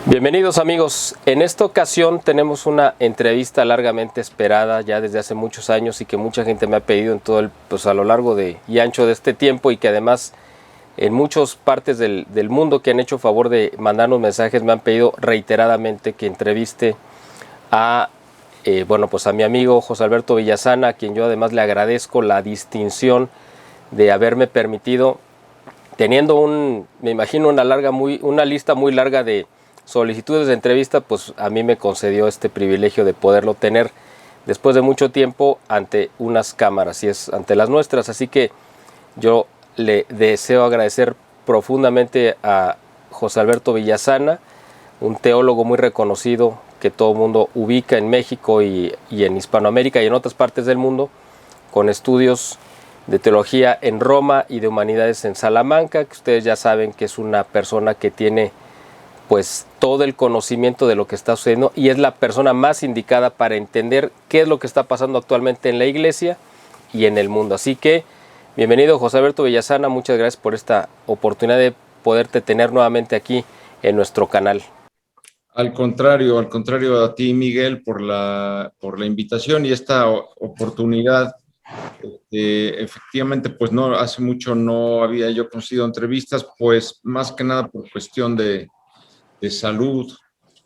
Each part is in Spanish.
Bienvenidos amigos, en esta ocasión tenemos una entrevista largamente esperada ya desde hace muchos años y que mucha gente me ha pedido en todo a lo largo y ancho de este tiempo, y que además en muchas partes del mundo que han hecho favor de mandarnos mensajes me han pedido reiteradamente que entreviste a a mi amigo José Alberto Villasana, a quien yo además le agradezco la distinción de haberme permitido, teniendo me imagino una lista muy larga de solicitudes de entrevista, pues a mí me concedió este privilegio de poderlo tener después de mucho tiempo ante unas cámaras, y es ante las nuestras. Así que yo le deseo agradecer profundamente a José Alberto Villasana, un teólogo muy reconocido que todo el mundo ubica en México y en Hispanoamérica y en otras partes del mundo, con estudios de teología en Roma y de humanidades en Salamanca, que ustedes ya saben que es una persona que tiene pues todo el conocimiento de lo que está sucediendo y es la persona más indicada para entender qué es lo que está pasando actualmente en la iglesia y en el mundo. Así que bienvenido José Alberto Villasana, muchas gracias por esta oportunidad de poderte tener nuevamente aquí en nuestro canal. Al contrario a ti, Miguel, por la invitación y esta oportunidad. Efectivamente, pues no, hace mucho no había yo conseguido entrevistas, pues más que nada por cuestión de salud,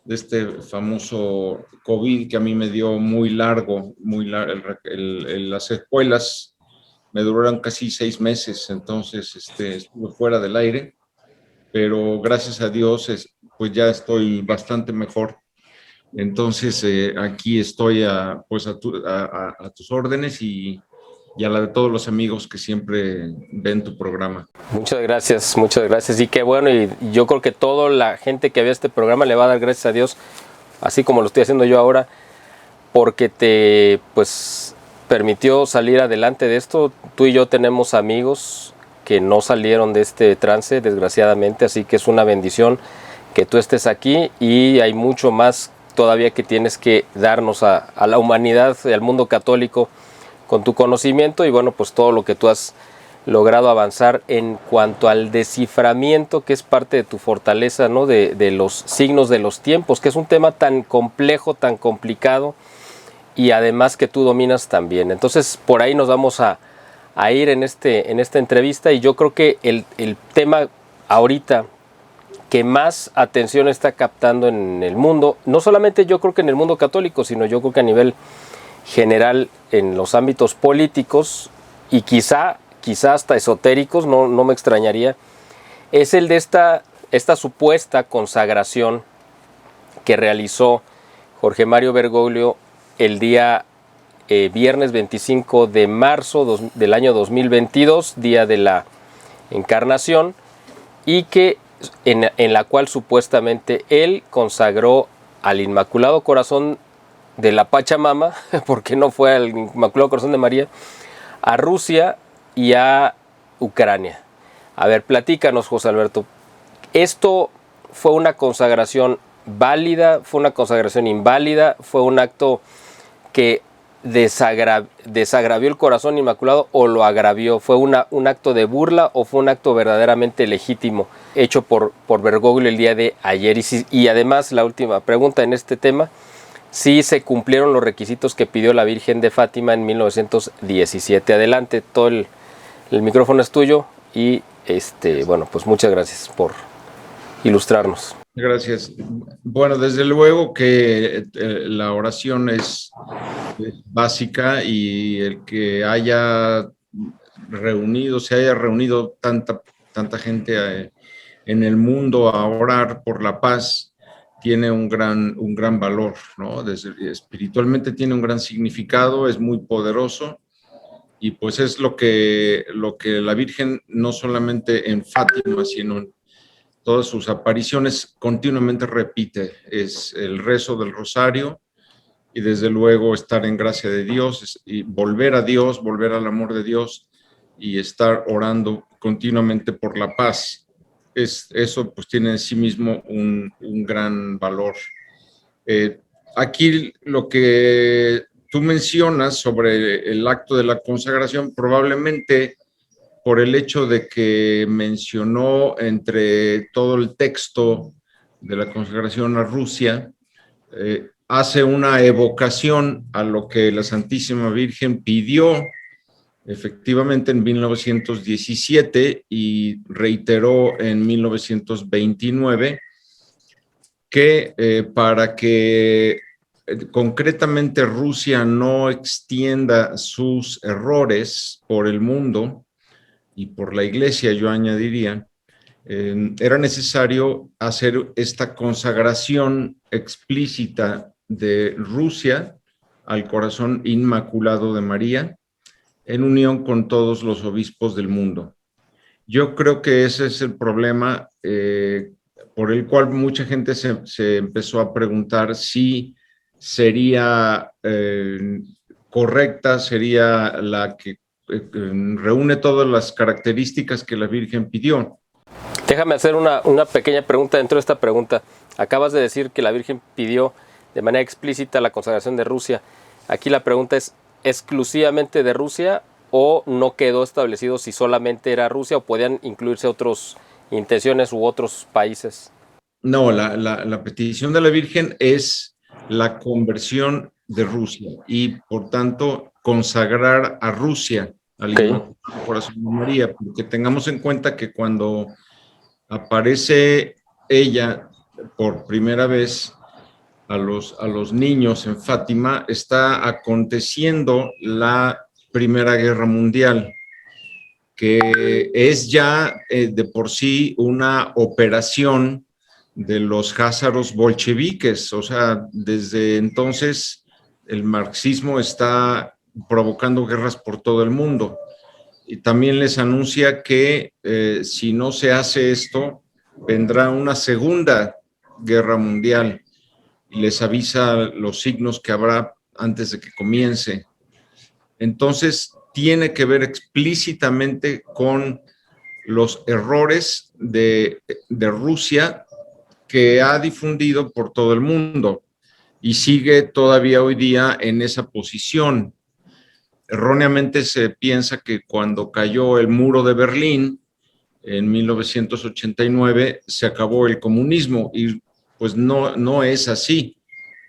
de este famoso COVID que a mí me dio muy largo, las secuelas me duraron casi 6 meses, entonces estuve fuera del aire, pero gracias a Dios pues ya estoy bastante mejor. Entonces aquí estoy a tus órdenes y a la de todos los amigos que siempre ven tu programa. Muchas gracias y qué bueno, y yo creo que toda la gente que ve este programa le va a dar gracias a Dios, así como lo estoy haciendo yo ahora, porque te permitió salir adelante de esto. Tú y yo tenemos amigos que no salieron de este trance, desgraciadamente, así que es una bendición que tú estés aquí, y hay mucho más todavía que tienes que darnos a la humanidad y al mundo católico con tu conocimiento y pues todo lo que tú has logrado avanzar en cuanto al desciframiento, que es parte de tu fortaleza, ¿no? de los signos de los tiempos, que es un tema tan complejo, tan complicado, y además que tú dominas también. Entonces por ahí nos vamos a ir en esta entrevista, y yo creo que el tema ahorita que más atención está captando en el mundo, no solamente yo creo que en el mundo católico, sino yo creo que a nivel general en los ámbitos políticos y quizá hasta esotéricos, no me extrañaría, es el de esta supuesta consagración que realizó Jorge Mario Bergoglio el día viernes 25 de marzo del año 2022, día de la Encarnación, y que en la cual supuestamente él consagró al Inmaculado Corazón de la Pachamama, porque no fue al Inmaculado Corazón de María, a Rusia y a Ucrania. A ver, platícanos, José Alberto, ¿esto fue una consagración válida, fue una consagración inválida, fue un acto que desagravió el corazón inmaculado o lo agravió? ¿Fue un acto de burla o fue un acto verdaderamente legítimo hecho por Bergoglio el día de ayer? Y además, la última pregunta en este tema, si se cumplieron los requisitos que pidió la Virgen de Fátima en 1917. Adelante, todo el micrófono es tuyo, y pues muchas gracias por ilustrarnos. Gracias. Bueno, desde luego que la oración es básica, y el que se haya reunido tanta gente en el mundo a orar por la paz tiene un gran valor, ¿no? Espiritualmente tiene un gran significado, es muy poderoso, y pues es lo que la Virgen, no solamente en Fátima, sino en todas sus apariciones, continuamente repite: es el rezo del rosario, y desde luego estar en gracia de Dios, y volver a Dios, volver al amor de Dios, y estar orando continuamente por la paz. Eso pues tiene en sí mismo un gran valor. Aquí lo que tú mencionas sobre el acto de la consagración, probablemente por el hecho de que mencionó entre todo el texto de la consagración a Rusia, hace una evocación a lo que la Santísima Virgen pidió efectivamente en 1917 y reiteró en 1929 que para que concretamente Rusia no extienda sus errores por el mundo y por la Iglesia, yo añadiría, era necesario hacer esta consagración explícita de Rusia al corazón inmaculado de María, en unión con todos los obispos del mundo. Yo creo que ese es el problema por el cual mucha gente se empezó a preguntar si sería correcta, sería la que reúne todas las características que la Virgen pidió. Déjame hacer una pequeña pregunta dentro de esta pregunta. Acabas de decir que la Virgen pidió de manera explícita la consagración de Rusia. Aquí la pregunta es, ¿exclusivamente de Rusia o no quedó establecido si solamente era Rusia o podían incluirse otras intenciones u otros países? No, la petición de la Virgen es la conversión de Rusia y, por tanto, consagrar a Rusia al Inmaculado Corazón de María, porque tengamos en cuenta que cuando aparece ella por primera vez a los niños en Fátima, está aconteciendo la Primera Guerra Mundial, que es ya de por sí una operación de los házaros bolcheviques. O sea, desde entonces el marxismo está provocando guerras por todo el mundo. Y también les anuncia que si no se hace esto, vendrá una segunda guerra mundial y les avisa los signos que habrá antes de que comience. Entonces, tiene que ver explícitamente con los errores de Rusia que ha difundido por todo el mundo y sigue todavía hoy día en esa posición. Erróneamente se piensa que cuando cayó el muro de Berlín en 1989 se acabó el comunismo y pues no es así.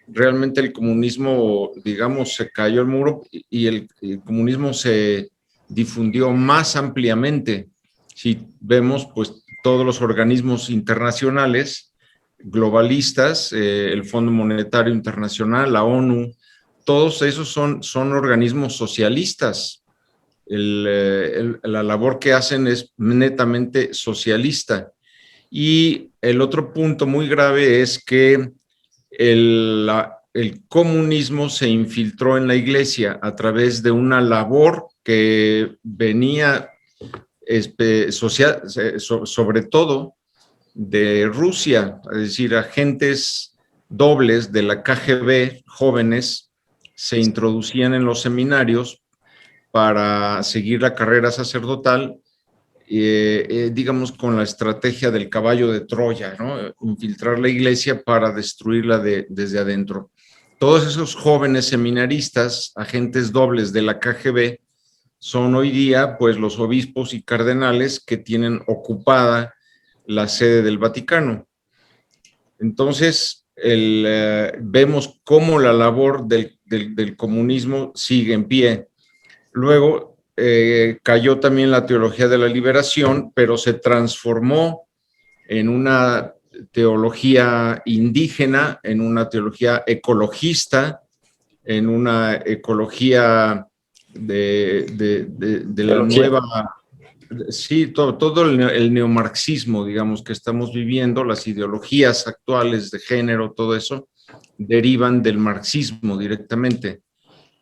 Realmente el comunismo, digamos, se cayó el muro y el comunismo se difundió más ampliamente. Si vemos, pues todos los organismos internacionales globalistas, el Fondo Monetario Internacional, la ONU, todos esos son organismos socialistas. La labor que hacen es netamente socialista. Y el otro punto muy grave es que el comunismo se infiltró en la Iglesia a través de una labor que venía sobre todo de Rusia, es decir, agentes dobles de la KGB, jóvenes, se introducían en los seminarios para seguir la carrera sacerdotal, digamos, con la estrategia del caballo de Troya, ¿no? Infiltrar la iglesia para destruirla desde adentro. Todos esos jóvenes seminaristas, agentes dobles de la KGB, son hoy día, pues, los obispos y cardenales que tienen ocupada la sede del Vaticano. Entonces, vemos cómo la labor del comunismo sigue en pie. Luego cayó también la teología de la liberación, pero se transformó en una teología indígena, en una teología ecologista, en una ecología de la nueva... Sí, todo el neomarxismo, digamos, que estamos viviendo, las ideologías actuales de género, todo eso, derivan del marxismo directamente.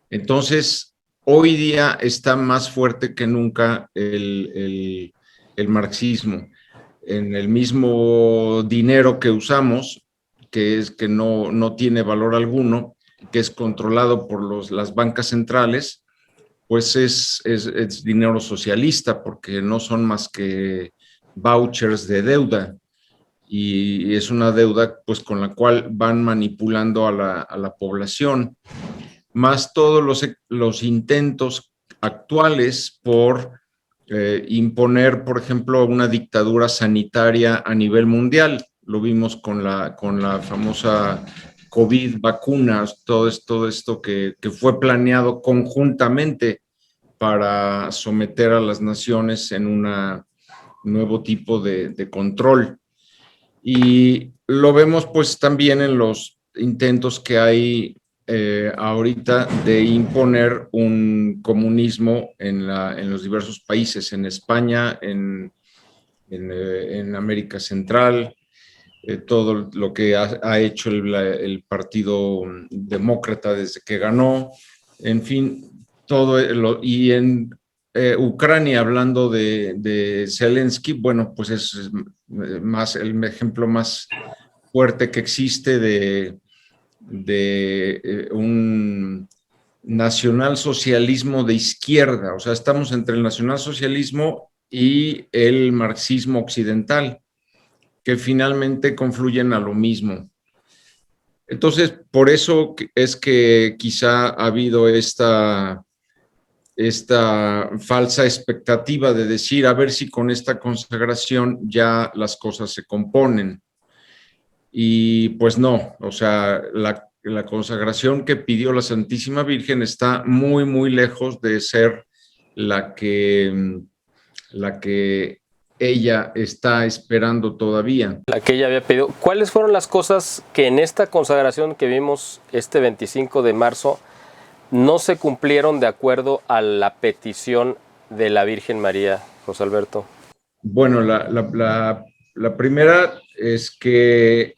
Entonces, hoy día está más fuerte que nunca el marxismo. En el mismo dinero que usamos, que es que no tiene valor alguno, que es controlado por las bancas centrales, pues es dinero socialista, porque no son más que vouchers de deuda, y es una deuda pues con la cual van manipulando a la población, más todos los intentos actuales por imponer, por ejemplo, una dictadura sanitaria a nivel mundial. lo vimos con la famosa COVID vacunas, todo esto que fue planeado conjuntamente para someter a las naciones en un nuevo tipo de control. Y lo vemos pues también en los intentos que hay ahorita de imponer un comunismo en los diversos países, en España, en América Central, todo lo que ha hecho el Partido Demócrata desde que ganó, en fin, y en Ucrania, hablando de Zelensky, bueno, pues es más el ejemplo más fuerte que existe de un nacionalsocialismo de izquierda, o sea, estamos entre el nacionalsocialismo y el marxismo occidental, que finalmente confluyen a lo mismo. Entonces, por eso es que quizá ha habido esta falsa expectativa de decir, a ver si con esta consagración ya las cosas se componen. Y pues no, o sea, la consagración que pidió la Santísima Virgen está muy, muy lejos de ser la que ella está esperando todavía. La que ella había pedido. ¿Cuáles fueron las cosas que en esta consagración que vimos este 25 de marzo no se cumplieron de acuerdo a la petición de la Virgen María, José Alberto? Bueno, la primera es que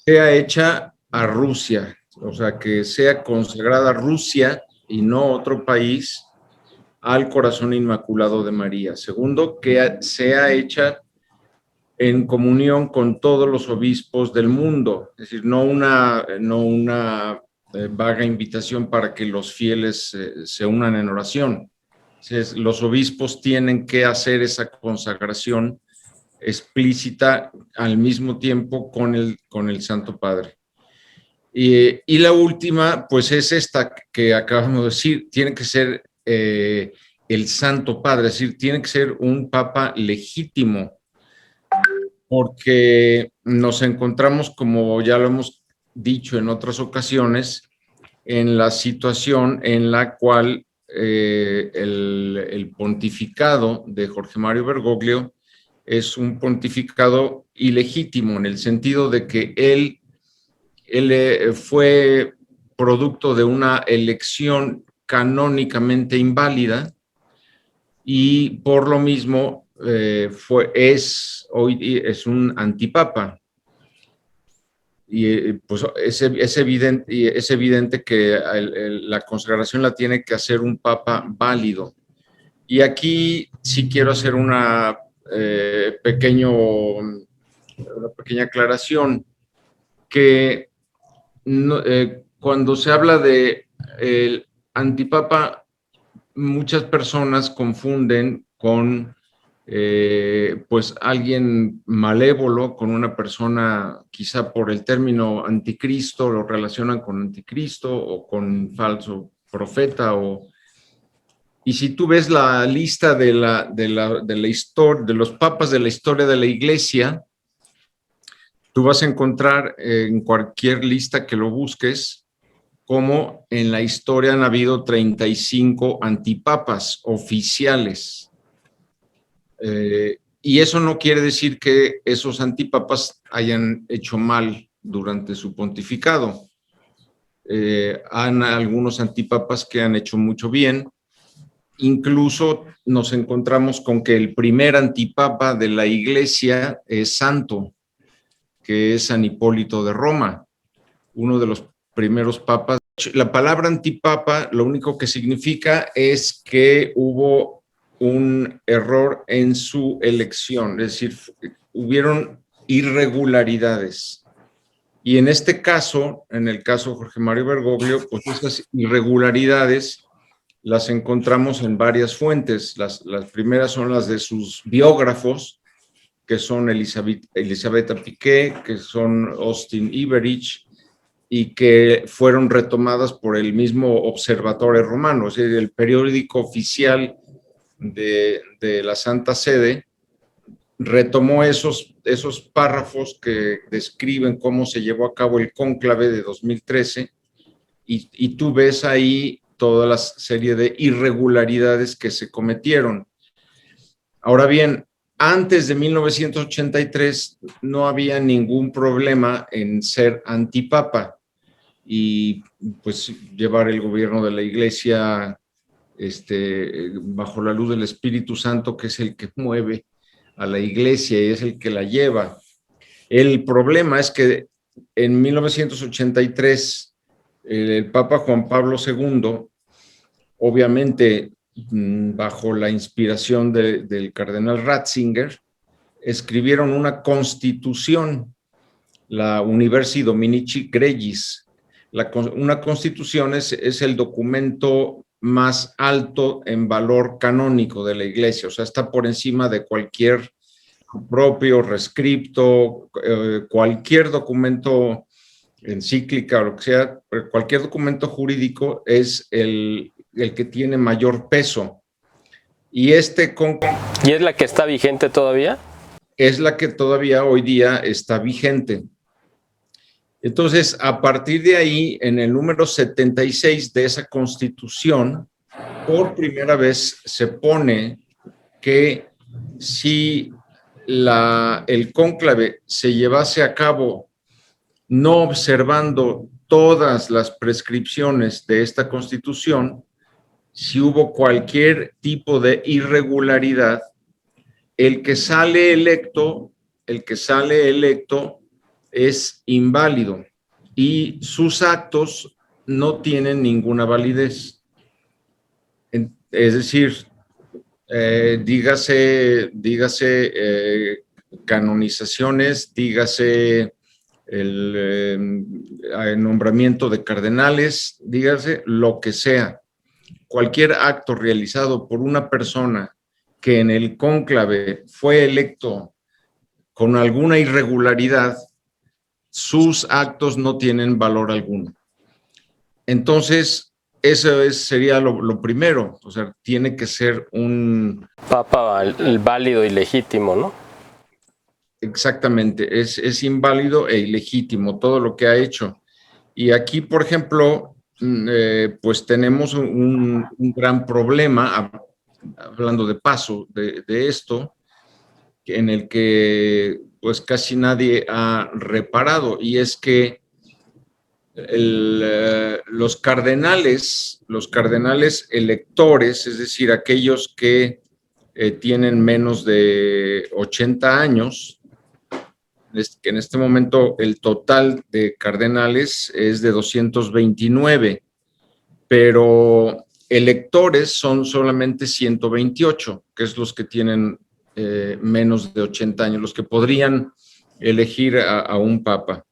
sea hecha a Rusia, o sea, que sea consagrada Rusia y no otro país al corazón inmaculado de María. Segundo, que sea hecha en comunión con todos los obispos del mundo, es decir, no una vaga invitación para que los fieles se unan en oración. Entonces, los obispos tienen que hacer esa consagración explícita al mismo tiempo con el Santo Padre. Y la última, pues es esta que acabamos de decir, tiene que ser el Santo Padre, es decir, tiene que ser un papa legítimo, porque nos encontramos, como ya lo hemos dicho en otras ocasiones, en la situación en la cual el pontificado de Jorge Mario Bergoglio es un pontificado ilegítimo, en el sentido de que él fue producto de una elección canónicamente inválida y por lo mismo hoy es un antipapa. Y pues es evidente que la consagración la tiene que hacer un papa válido. Y aquí sí quiero hacer una pequeña aclaración, que no, cuando se habla de el antipapa, muchas personas confunden con pues alguien malévolo, con una persona, quizá por el término anticristo, lo relacionan con anticristo o con falso profeta. Y si tú ves la lista de la historia, de los papas de la historia de la Iglesia, tú vas a encontrar en cualquier lista que lo busques, como en la historia han habido 35 antipapas oficiales. Y eso no quiere decir que esos antipapas hayan hecho mal durante su pontificado. Han algunos antipapas que han hecho mucho bien. Incluso nos encontramos con que el primer antipapa de la Iglesia es santo, que es San Hipólito de Roma, uno de los primeros papas. La palabra antipapa lo único que significa es que hubo un error en su elección, es decir, hubieron irregularidades. Y en este caso, en el caso de Jorge Mario Bergoglio, pues esas irregularidades las encontramos en varias fuentes. Las primeras son las de sus biógrafos, que son Elisabetta Piqué, que son Austin Iberich, y que fueron retomadas por el mismo Observatore Romano, es decir, el periódico oficial de la Santa Sede, retomó esos párrafos que describen cómo se llevó a cabo el cónclave de 2013 y tú ves ahí toda la serie de irregularidades que se cometieron. Ahora bien, antes de 1983 no había ningún problema en ser antipapa y pues llevar el gobierno de la Iglesia bajo la luz del Espíritu Santo, que es el que mueve a la Iglesia y es el que la lleva. El problema es que en 1983 el Papa Juan Pablo II, obviamente bajo la inspiración del cardenal Ratzinger, escribieron una constitución, la Universi Dominici Gregis. Una constitución es el documento más alto en valor canónico de la Iglesia, o sea, está por encima de cualquier propio, rescripto, cualquier documento, encíclica o lo que sea, cualquier documento jurídico es el que tiene mayor peso. ¿Y ¿Y es la que está vigente todavía? Es la que todavía hoy día está vigente. Entonces, a partir de ahí, en el número 76 de esa Constitución, por primera vez se pone que si el cónclave se llevase a cabo no observando todas las prescripciones de esta Constitución, si hubo cualquier tipo de irregularidad, el que sale electo es inválido y sus actos no tienen ninguna validez. Es decir, dígase canonizaciones, dígase el nombramiento de cardenales, dígase lo que sea. Cualquier acto realizado por una persona que en el cónclave fue electo con alguna irregularidad, sus actos no tienen valor alguno. Entonces, eso sería lo primero, o sea, tiene que ser un Papa válido y legítimo, ¿no? Exactamente, es inválido e ilegítimo todo lo que ha hecho. Y aquí, por ejemplo, pues tenemos un gran problema, hablando de paso de esto, en el que pues casi nadie ha reparado, y es que los cardenales electores, es decir, aquellos que tienen menos de 80 años, que en este momento el total de cardenales es de 229, pero electores son solamente 128, que es los que tienen menos de 80 años, los que podrían elegir a un papa.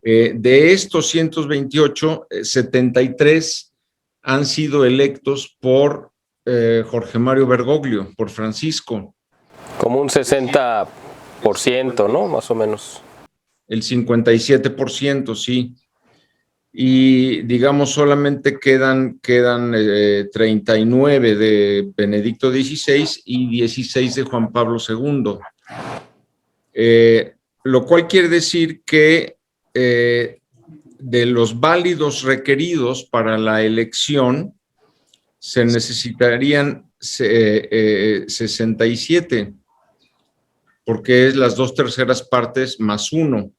De estos 128, 73 han sido electos por Jorge Mario Bergoglio, por Francisco. Como un 60%, ¿no? Más o menos. El 57%, sí. Y digamos, solamente quedan 39 de Benedicto XVI y 16 de Juan Pablo II. Lo cual quiere decir que de los válidos requeridos para la elección se necesitarían 67, porque es las 2/3 partes más 1.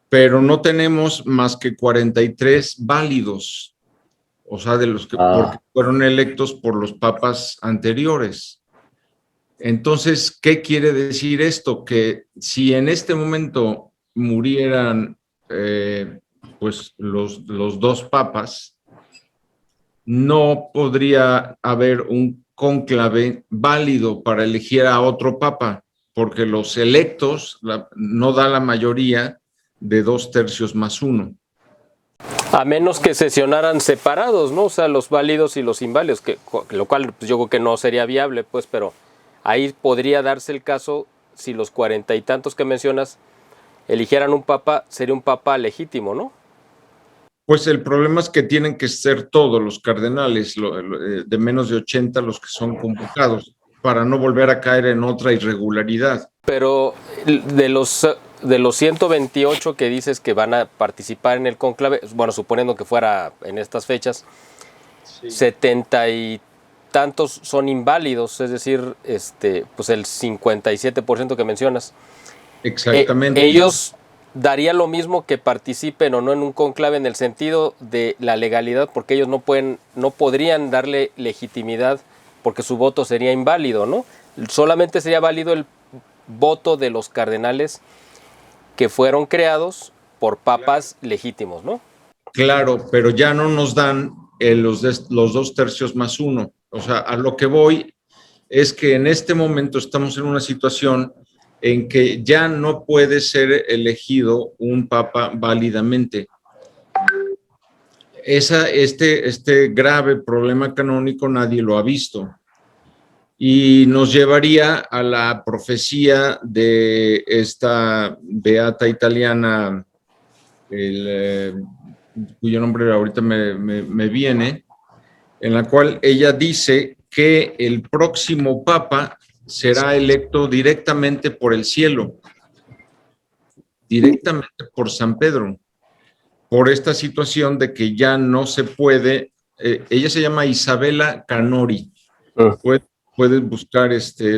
Pero no tenemos más que 43 válidos, o sea, de los que porque fueron electos por los papas anteriores. Entonces, ¿qué quiere decir esto? Que si en este momento murieran pues los dos papas, no podría haber un cónclave válido para elegir a otro papa, porque los electos no da la mayoría de 2/3 más 1. A menos que sesionaran separados, ¿no? O sea, los válidos y los inválidos, lo cual pues, yo creo que no sería viable, pues, pero ahí podría darse el caso si los 40 y tantos que mencionas eligieran un papa, sería un papa legítimo, ¿no? Pues el problema es que tienen que ser todos los cardenales de menos de 80 los que son convocados. para no volver a caer en otra irregularidad. Pero de los 128 que dices que van a participar en el cónclave, bueno, suponiendo que fuera en estas fechas, sí, 70 y tantos son inválidos, es decir, pues el 57% que mencionas. Exactamente. Ellos daría lo mismo que participen o no en un cónclave en el sentido de la legalidad, porque ellos no podrían darle legitimidad porque su voto sería inválido, ¿no? Solamente sería válido el voto de los cardenales que fueron creados por papas legítimos, ¿no? Claro, pero ya no nos dan los 2/3 más 1. O sea, a lo que voy es que en este momento estamos en una situación en que ya no puede ser elegido un papa válidamente. Este grave problema canónico nadie lo ha visto y nos llevaría a la profecía de esta beata italiana, cuyo nombre ahorita me viene, en la cual ella dice que el próximo papa será electo directamente por el cielo, directamente por San Pedro, por esta situación de que ya no se puede. Ella se llama Isabella Canori. Puedes buscar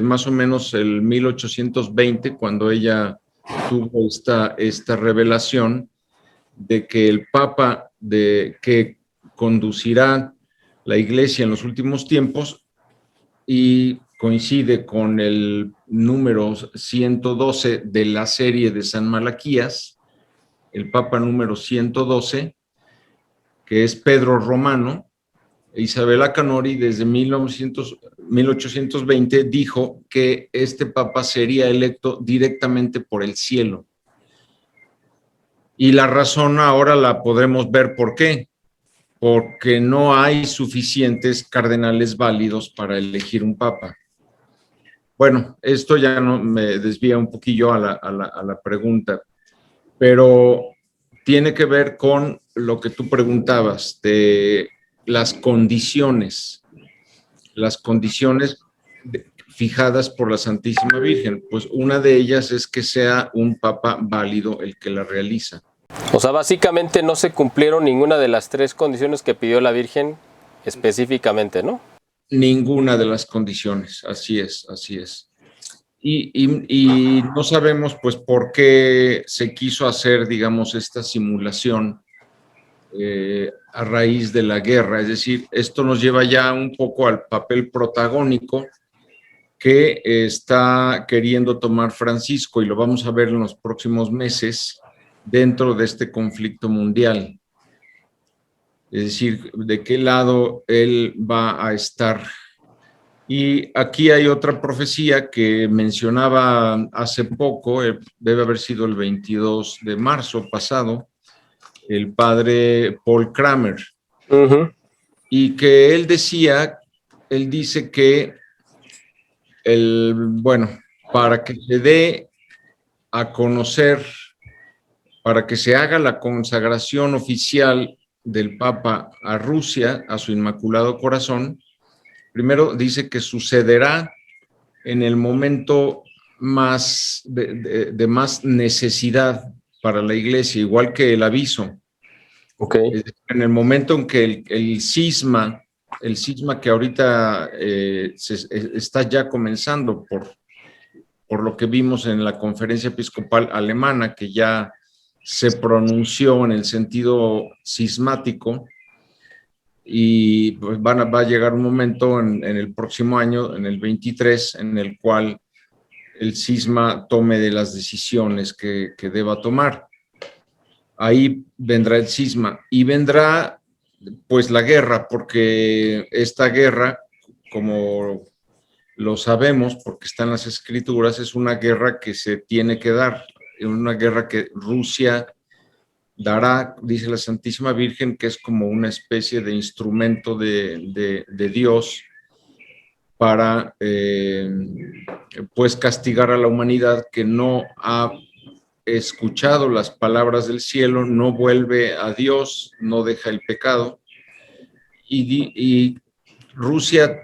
más o menos el 1820, cuando ella tuvo esta revelación de que el papa que conducirá la iglesia en los últimos tiempos, y coincide con el número 112 de la serie de San Malaquías, el papa número 112, que es Pedro Romano. Isabella Canori desde 1820 dijo que este papa sería electo directamente por el cielo. Y la razón ahora la podremos ver por qué. Porque no hay suficientes cardenales válidos para elegir un papa. Bueno, esto ya no me desvía un poquillo a la pregunta, pero tiene que ver con lo que tú preguntabas de las condiciones fijadas por la Santísima Virgen. Pues una de ellas es que sea un papa válido el que la realiza. O sea, básicamente no se cumplieron ninguna de las 3 condiciones que pidió la Virgen específicamente, ¿no? Ninguna de las condiciones, así es. Y no sabemos, pues, por qué se quiso hacer, digamos, esta simulación a raíz de la guerra. Es decir, esto nos lleva ya un poco al papel protagónico que está queriendo tomar Francisco, y lo vamos a ver en los próximos meses dentro de este conflicto mundial. Es decir, de qué lado él va a estar. Y aquí hay otra profecía que mencionaba hace poco, debe haber sido el 22 de marzo pasado, el padre Paul Kramer, y que él dice que para que se dé a conocer, para que se haga la consagración oficial del Papa a Rusia, a su Inmaculado Corazón, primero dice que sucederá en el momento más de más necesidad para la iglesia, igual que el aviso. Okay. En el momento en que el cisma que ahorita está ya comenzando por lo que vimos en la conferencia episcopal alemana, que ya se pronunció en el sentido cismático, y pues va a llegar un momento en el próximo año, en el 23, en el cual el cisma tome de las decisiones que deba tomar. Ahí vendrá el cisma y vendrá pues la guerra, porque esta guerra, como lo sabemos porque está en las escrituras, es una guerra que se tiene que dar, una guerra que Rusia dará, dice la Santísima Virgen, que es como una especie de instrumento de Dios para pues castigar a la humanidad que no ha escuchado las palabras del cielo, no vuelve a Dios, no deja el pecado, y Rusia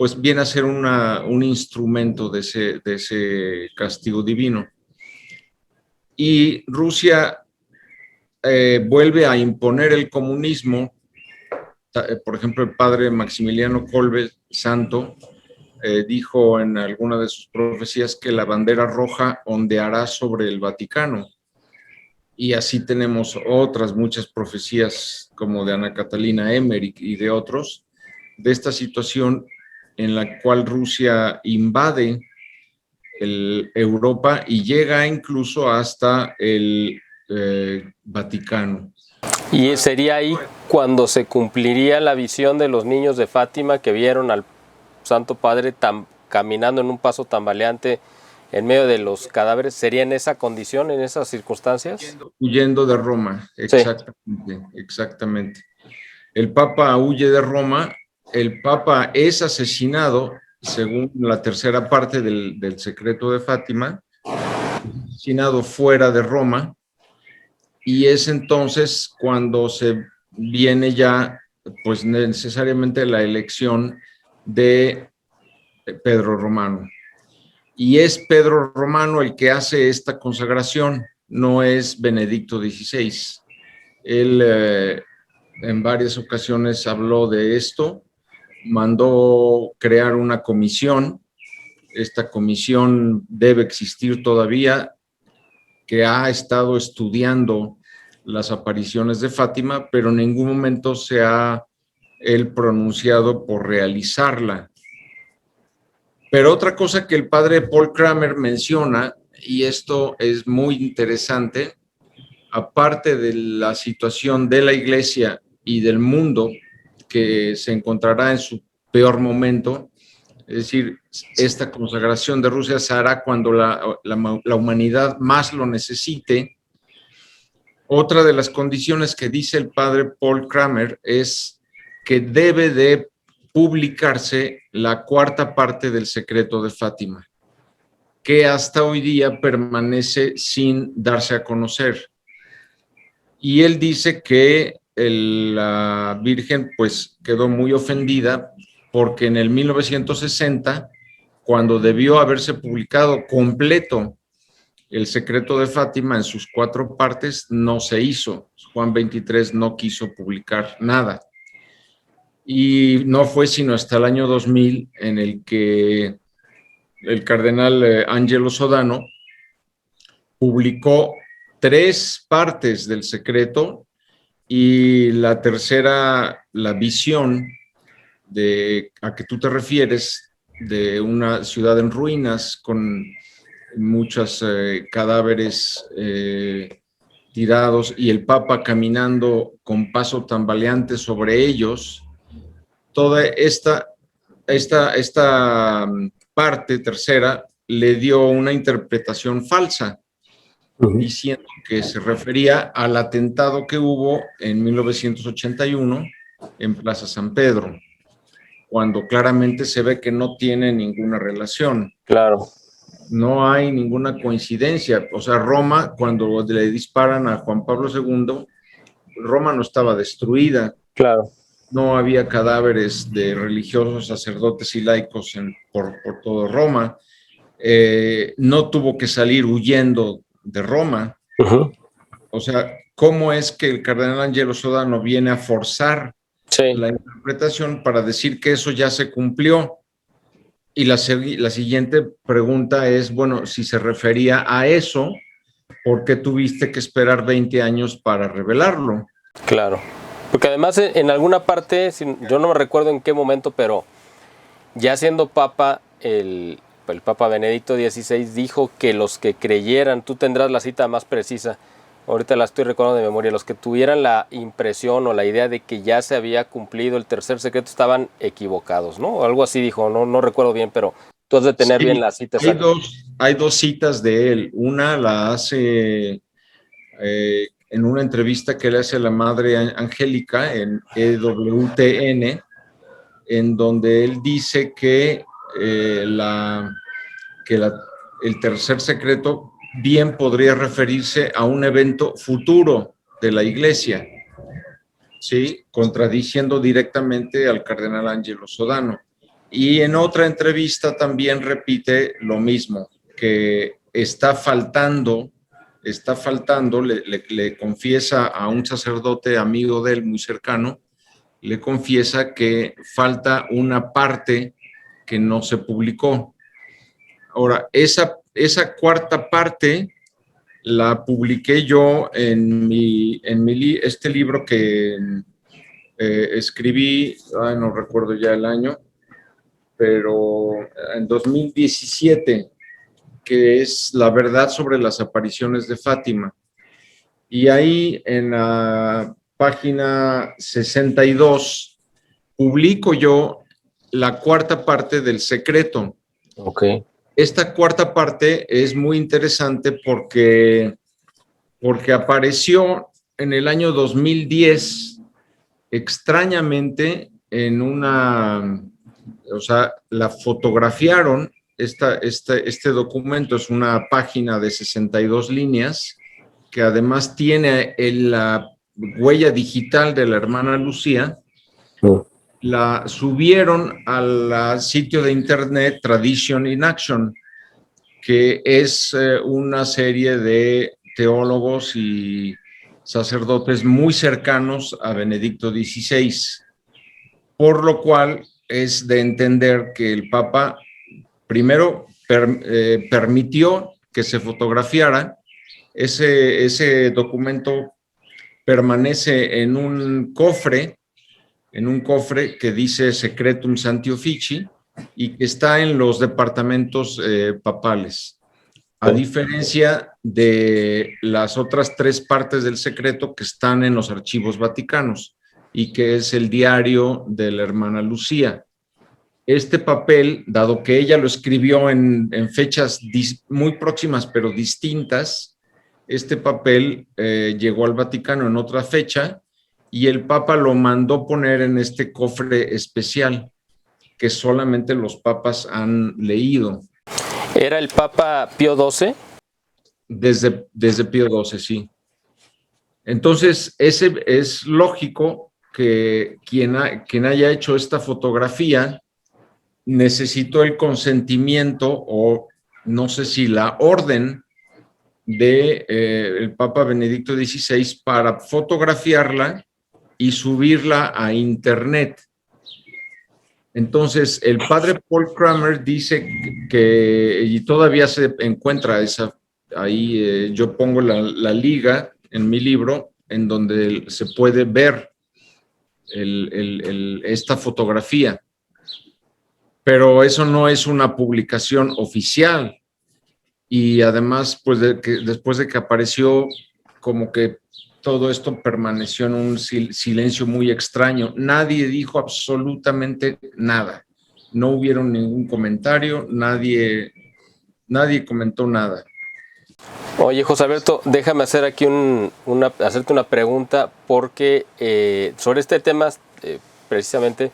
pues viene a ser un instrumento de ese castigo divino. Y Rusia vuelve a imponer el comunismo. Por ejemplo, el padre Maximiliano Kolbe, santo, dijo en alguna de sus profecías que la bandera roja ondeará sobre el Vaticano. Y así tenemos otras muchas profecías como de Ana Catalina Emmerich y de otros, de esta situación en la cual Rusia invade Europa y llega incluso hasta el Vaticano. Y sería ahí cuando se cumpliría la visión de los niños de Fátima que vieron al Santo Padre caminando en un paso tambaleante en medio de los cadáveres. ¿Sería en esa condición, en esas circunstancias? Huyendo de Roma, exactamente, sí. Exactamente. El Papa huye de Roma, el Papa es asesinado, según la tercera parte del secreto de Fátima, asesinado fuera de Roma, y es entonces cuando se viene ya, pues necesariamente la elección de Pedro Romano. Y es Pedro Romano el que hace esta consagración, no es Benedicto XVI. Él en varias ocasiones habló de esto, mandó crear una comisión. Esta comisión debe existir todavía, que ha estado estudiando las apariciones de Fátima, pero en ningún momento se ha él pronunciado por realizarla. Pero otra cosa que el padre Paul Kramer menciona, y esto es muy interesante, aparte de la situación de la iglesia y del mundo que se encontrará en su peor momento, es decir, esta consagración de Rusia se hará cuando la humanidad más lo necesite. Otra de las condiciones que dice el padre Paul Kramer es que debe de publicarse la cuarta parte del secreto de Fátima, que hasta hoy día permanece sin darse a conocer. Y él dice que la Virgen pues quedó muy ofendida porque en el 1960, cuando debió haberse publicado completo el secreto de Fátima en sus 4 partes, no se hizo. Juan XXIII no quiso publicar nada. Y no fue sino hasta el año 2000 en el que el cardenal Angelo Sodano publicó 3 partes del secreto, y la tercera, la visión a que tú te refieres, de una ciudad en ruinas con muchos cadáveres tirados y el Papa caminando con paso tambaleante sobre ellos. Toda esta parte tercera le dio una interpretación falsa, diciendo que se refería al atentado que hubo en 1981 en Plaza San Pedro, cuando claramente se ve que no tiene ninguna relación. Claro. No hay ninguna coincidencia. O sea, Roma, cuando le disparan a Juan Pablo II, Roma no estaba destruida. Claro. No había cadáveres de religiosos, sacerdotes y laicos por todo Roma. No tuvo que salir huyendo de Roma. O sea, ¿cómo es que el cardenal Angelo Sodano viene a forzar la interpretación para decir que eso ya se cumplió? Y la siguiente pregunta es, bueno, si se refería a eso, ¿por qué tuviste que esperar 20 años para revelarlo? Claro, porque además en alguna parte, yo no me recuerdo en qué momento, pero ya siendo papa, el Papa Benedicto XVI dijo que los que creyeran, tú tendrás la cita más precisa, ahorita la estoy recordando de memoria, los que tuvieran la impresión o la idea de que ya se había cumplido el tercer secreto estaban equivocados, ¿no? O algo así dijo, no recuerdo bien, pero tú has de tener bien la cita. Hay dos citas de él. Una la hace en una entrevista que le hace a la madre Angélica en EWTN, en donde él dice que el tercer secreto bien podría referirse a un evento futuro de la Iglesia, ¿sí? Contradiciendo directamente al cardenal Angelo Sodano. Y en otra entrevista también repite lo mismo, que le confiesa a un sacerdote amigo de él, muy cercano, le confiesa que falta una parte que no se publicó. Ahora, esa cuarta parte la publiqué yo en este libro que escribí, no recuerdo ya el año, pero en 2017, que es La verdad sobre las apariciones de Fátima. Y ahí en la página 62 publico yo la cuarta parte del secreto. Ok. Esta cuarta parte es muy interesante porque apareció en el año 2010, extrañamente, o sea, la fotografiaron. Este documento es una página de 62 líneas que además tiene la huella digital de la hermana Lucía. La subieron al sitio de internet Tradition in Action, que es una serie de teólogos y sacerdotes muy cercanos a Benedicto XVI, por lo cual es de entender que el Papa primero permitió que se fotografiara. Ese documento permanece en un cofre que dice Secretum Sancti Officii y que está en los departamentos papales. A diferencia de las otras 3 partes del secreto que están en los archivos vaticanos y que es el diario de la hermana Lucía. Este papel, dado que ella lo escribió en fechas muy próximas pero distintas, este papel llegó al Vaticano en otra fecha y el Papa lo mandó poner en este cofre especial que solamente los papas han leído. ¿Era el Papa Pío XII? Desde Pío XII, sí. Entonces, es lógico que quien haya hecho esta fotografía necesitó el consentimiento o no sé si la orden de el Papa Benedicto XVI para fotografiarla y subirla a internet. Entonces, el padre Paul Kramer dice que y todavía se encuentra ahí yo pongo la liga en mi libro, en donde se puede ver esta fotografía. Pero eso no es una publicación oficial. Y además, pues después de que apareció, como que todo esto permaneció en un silencio muy extraño. Nadie dijo absolutamente nada. No hubieron ningún comentario, nadie comentó nada. Oye, José Alberto, déjame hacer aquí hacerte una pregunta porque sobre este tema, precisamente,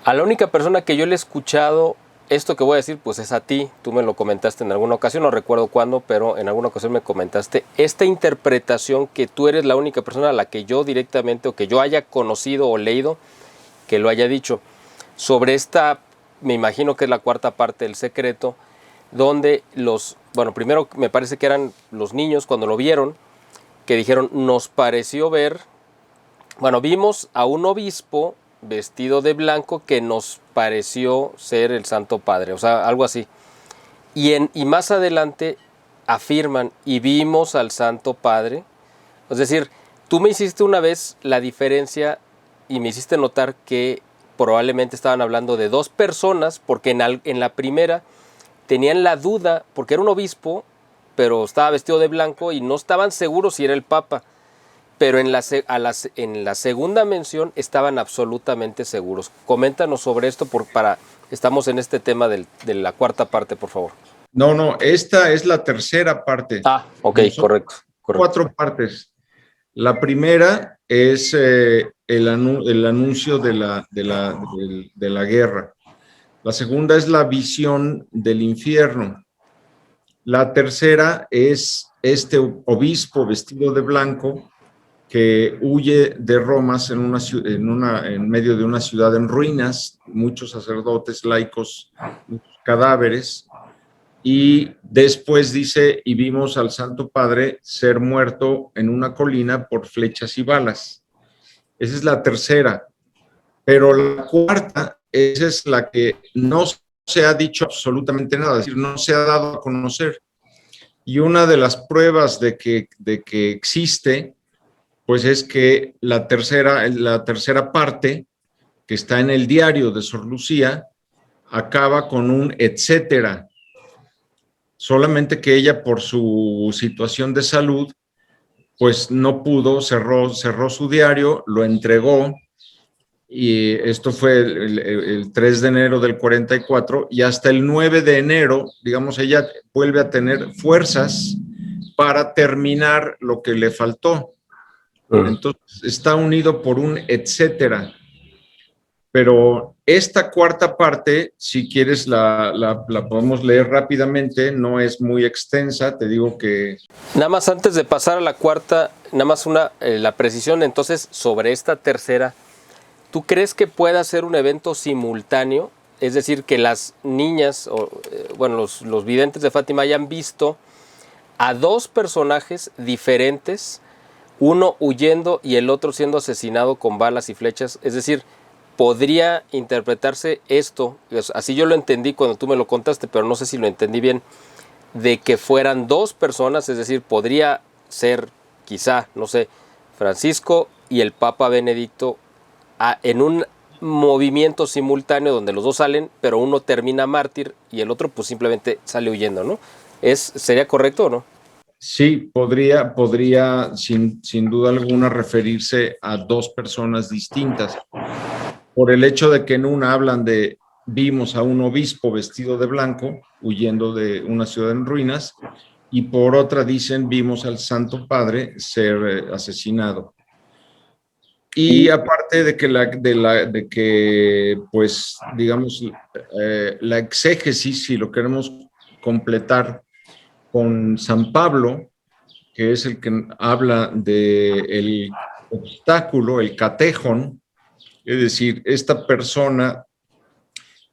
a la única persona que yo le he escuchado esto que voy a decir, pues es a ti. Tú me lo comentaste en alguna ocasión, no recuerdo cuándo, pero en alguna ocasión me comentaste esta interpretación que tú eres la única persona a la que yo directamente o que yo haya conocido o leído que lo haya dicho. Sobre esta, me imagino que es la cuarta parte del secreto, donde primero me parece que eran los niños cuando lo vieron, que dijeron, nos pareció ver, vimos a un obispo vestido de blanco que nos pareció ser el Santo Padre, o sea, algo así. Y más adelante afirman, y vimos al Santo Padre. Es decir, tú me hiciste una vez la diferencia y me hiciste notar que probablemente estaban hablando de 2 personas, porque en la primera tenían la duda, porque era un obispo, pero estaba vestido de blanco y no estaban seguros si era el Papa. Pero en la segunda mención estaban absolutamente seguros. Coméntanos sobre esto, estamos en este tema de la cuarta parte, por favor. No, esta es la tercera parte. Ok, correcto. 4 partes. La primera es el anuncio de la guerra. La segunda es la visión del infierno. La tercera es este obispo vestido de blanco que huye de Roma en medio de una ciudad en ruinas, muchos sacerdotes, laicos, muchos cadáveres, y después dice, y vimos al Santo Padre ser muerto en una colina por flechas y balas. Esa es la tercera, pero la cuarta, esa es la que no se ha dicho absolutamente nada, es decir, no se ha dado a conocer. Y una de las pruebas de que existe, pues es que la tercera parte, que está en el diario de Sor Lucía, acaba con un etcétera. Solamente que ella, por su situación de salud, pues no pudo, cerró su diario, lo entregó, y esto fue el 3 de enero del 44, y hasta el 9 de enero, digamos, ella vuelve a tener fuerzas para terminar lo que le faltó. Entonces está unido por un etcétera. Pero esta cuarta parte, si quieres, la podemos leer rápidamente, no es muy extensa, te digo que... Nada más antes de pasar a la cuarta, nada más la precisión entonces sobre esta tercera. ¿Tú crees que pueda ser un evento simultáneo? Es decir, que las niñas, los videntes de Fátima hayan visto a dos personajes diferentes, uno huyendo y el otro siendo asesinado con balas y flechas. Es decir, podría interpretarse esto, así yo lo entendí cuando tú me lo contaste, pero no sé si lo entendí bien, de que fueran dos personas, es decir, podría ser quizá, no sé, Francisco y el Papa Benedicto en un movimiento simultáneo donde los dos salen, pero uno termina mártir y el otro pues simplemente sale huyendo, ¿no? ¿Sería correcto o no? Sí, podría sin duda alguna referirse a dos personas distintas, por el hecho de que en una hablan de vimos a un obispo vestido de blanco huyendo de una ciudad en ruinas, y por otra dicen vimos al Santo Padre ser asesinado. Y aparte de que pues, digamos, la exégesis, si lo queremos completar con San Pablo, que es el que habla del obstáculo, el catejón, es decir, esta persona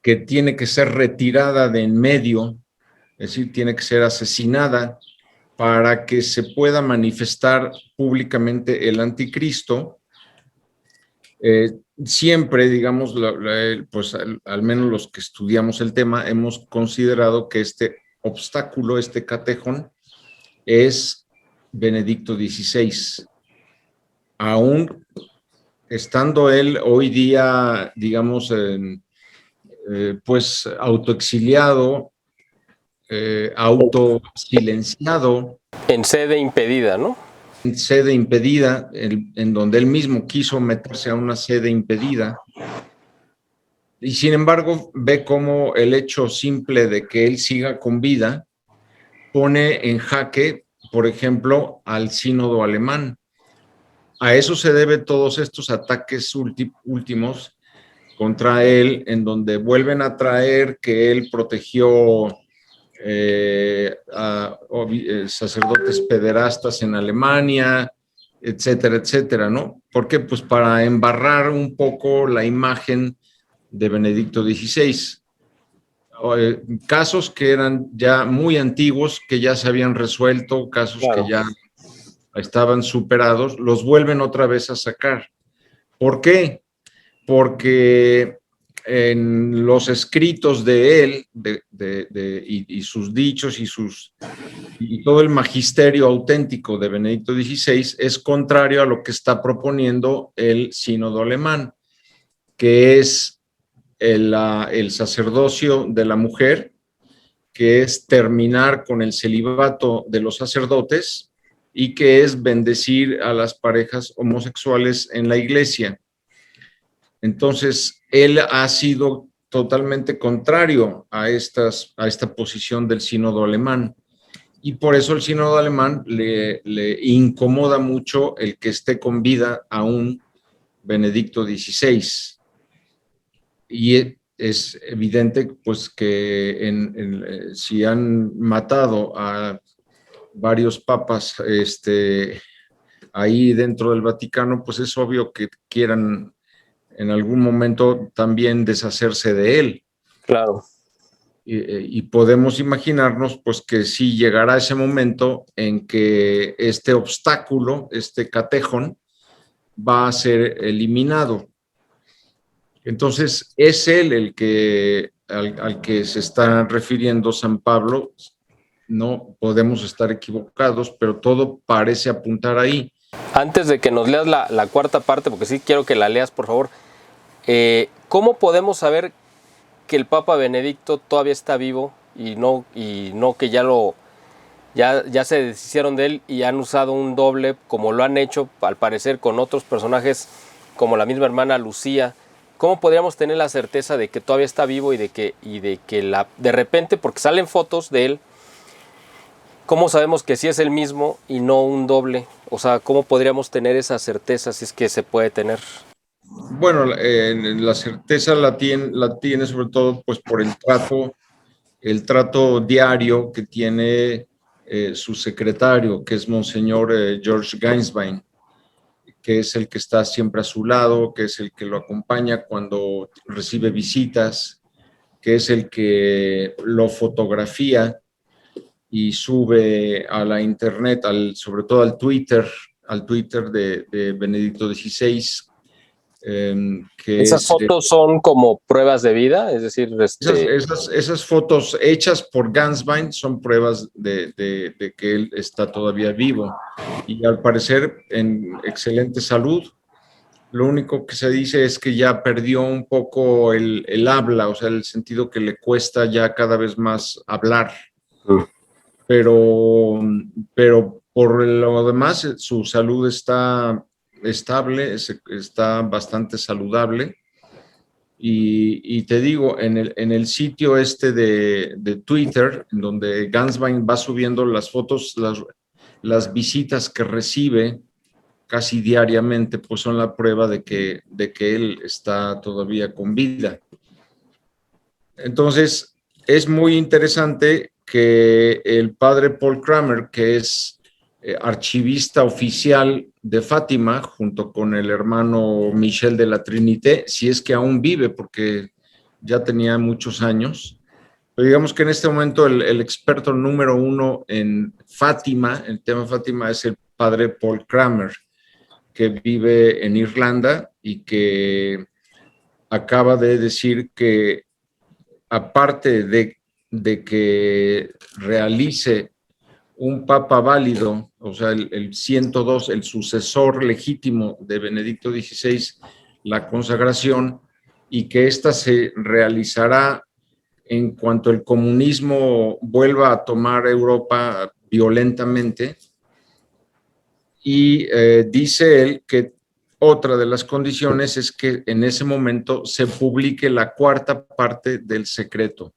que tiene que ser retirada de en medio, es decir, tiene que ser asesinada para que se pueda manifestar públicamente el anticristo. Siempre, digamos, pues al menos los que estudiamos el tema, hemos considerado que este obstáculo, este catejón, es Benedicto XVI. Aún estando él hoy día, digamos, pues autoexiliado, autosilenciado, En sede impedida, ¿no? en sede impedida, en donde él mismo quiso meterse a una sede impedida, y sin embargo ve cómo el hecho simple de que él siga con vida pone en jaque, por ejemplo, al sínodo alemán. A eso se debe todos estos ataques últimos contra él, en donde vuelven a traer que él protegió a sacerdotes pederastas en Alemania, etcétera, etcétera, ¿no? ¿Por qué? Pues para embarrar un poco la imagen de Benedicto XVI. Casos que eran ya muy antiguos, que ya se habían resuelto, casos que ya estaban superados, los vuelven otra vez a sacar. ¿Por qué? Porque en los escritos de él y sus dichos y todo el magisterio auténtico de Benedicto XVI es contrario a lo que está proponiendo el sínodo alemán, que es el sacerdocio de la mujer, que es terminar con el celibato de los sacerdotes y que es bendecir a las parejas homosexuales en la iglesia. Entonces, él ha sido totalmente contrario a esta posición del sínodo alemán, y por eso el sínodo alemán le incomoda mucho el que esté con vida aún Benedicto XVI. Y es evidente pues que si han matado a varios papas ahí dentro del Vaticano, pues es obvio que quieran en algún momento también deshacerse de él. Claro. Y podemos imaginarnos pues que sí llegará ese momento en que este obstáculo, este catejón, va a ser eliminado. Entonces es él el que al que se está refiriendo San Pablo. No podemos estar equivocados, pero todo parece apuntar ahí. Antes de que nos leas la cuarta parte, porque sí quiero que la leas, por favor, ¿cómo podemos saber que el Papa Benedicto todavía está vivo y no que ya se deshicieron de él y han usado un doble, como lo han hecho al parecer con otros personajes como la misma hermana Lucía? ¿Cómo podríamos tener la certeza de que todavía está vivo y de que de repente, porque salen fotos de él, cómo sabemos que sí es el mismo y no un doble? O sea, ¿cómo podríamos tener esa certeza si es que se puede tener? Bueno, la certeza la tiene sobre todo pues por el trato diario que tiene su secretario, que es Monseñor George Gainsborough, que es el que está siempre a su lado, que es el que lo acompaña cuando recibe visitas, que es el que lo fotografía y sube a la internet, sobre todo al Twitter de Benedicto XVI, que Esas es fotos son como pruebas de vida, es decir, esas fotos hechas por Gansbain son pruebas de que él está todavía vivo y al parecer en excelente salud. Lo único que se dice es que ya perdió un poco el habla, o sea, el sentido que le cuesta ya cada vez más hablar. Pero, pero por lo demás su salud está estable, está bastante saludable. Y te digo, en el sitio este de Twitter, donde Gansbain va subiendo las fotos, las visitas que recibe casi diariamente, pues son la prueba de que él está todavía con vida. Entonces, es muy interesante que el padre Paul Kramer, que es archivista oficial de Fátima, junto con el hermano Michel de la Trinité, si es que aún vive, porque ya tenía muchos años, pero digamos que en este momento el experto número uno en Fátima, el tema Fátima, es el padre Paul Kramer, que vive en Irlanda y que acaba de decir que aparte de que realice un papa válido, o sea, el 102, el sucesor legítimo de Benedicto XVI, la consagración, y que ésta se realizará en cuanto el comunismo vuelva a tomar Europa violentamente. Y dice él que otra de las condiciones es que en ese momento se publique la cuarta parte del secreto.